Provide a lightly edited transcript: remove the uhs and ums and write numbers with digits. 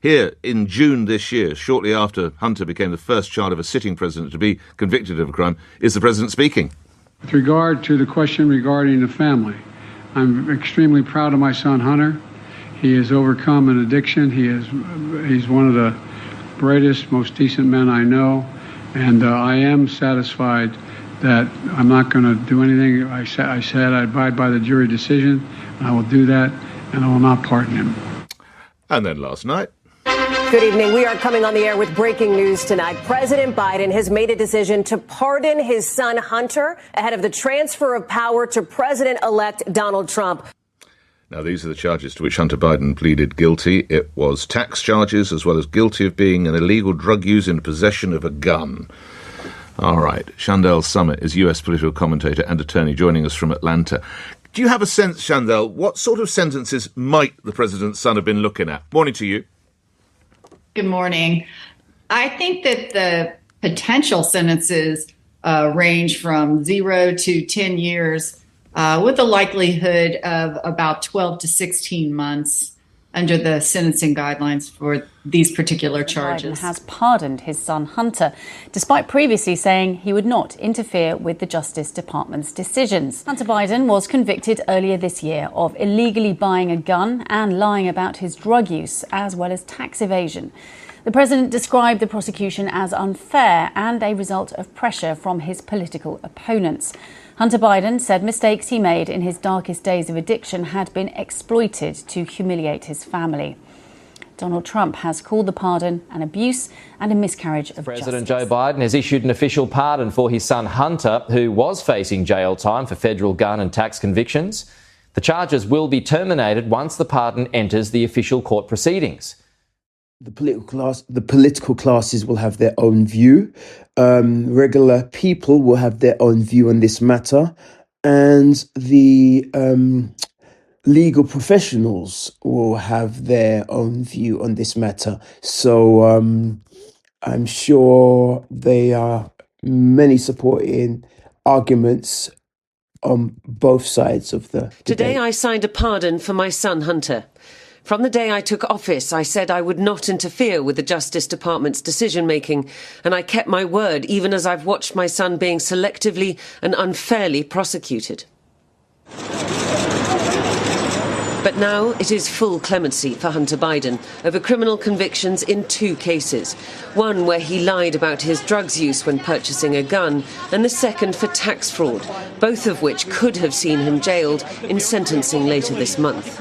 Here, in June this year, shortly after Hunter became the first child of a sitting president to be convicted of a crime, is the president speaking. With regard to the question regarding the family, I'm extremely proud of my son Hunter. He has overcome an addiction. He's one of the brightest, most decent men I know, and I am satisfied that I'm not going to do anything. I said I abide by the jury decision, and I will do that, and I will not pardon him. And then last night. Good evening. We are coming on the air with breaking news tonight. President Biden has made a decision to pardon his son Hunter ahead of the transfer of power to President-elect Donald Trump. Now, these are the charges to which Hunter Biden pleaded guilty. It was tax charges as well as guilty of being an illegal drug user in possession of a gun. All right. Chandel Summit is US political commentator and attorney joining us from Atlanta. Do you have a sense, Chandel, what sort of sentences might the president's son have been looking at? Morning to you. Good morning. I think that the potential sentences range from 0 to 10 years with a likelihood of about 12 to 16 months under the sentencing guidelines for these particular charges. Biden has pardoned his son Hunter, despite previously saying he would not interfere with the Justice Department's decisions. Hunter Biden was convicted earlier this year of illegally buying a gun and lying about his drug use, as well as tax evasion. The president described the prosecution as unfair and a result of pressure from his political opponents. Hunter Biden said mistakes he made in his darkest days of addiction had been exploited to humiliate his family. Donald Trump has called the pardon an abuse and a miscarriage of President justice. Joe Biden has issued an official pardon for his son Hunter, who was facing jail time for federal gun and tax convictions. The charges will be terminated once the pardon enters the official court proceedings. The political classes will have their own view. Regular people will have their own view on this matter, and the legal professionals will have their own view on this matter. So I'm sure there are many supporting arguments on both sides of the debate. Today I signed a pardon for my son Hunter. From the day I took office, I said I would not interfere with the Justice Department's decision-making, and I kept my word, even as I've watched my son being selectively and unfairly prosecuted. But now it is full clemency for Hunter Biden over criminal convictions in 2 cases. One where he lied about his drugs use when purchasing a gun, and the second for tax fraud, both of which could have seen him jailed in sentencing later this month.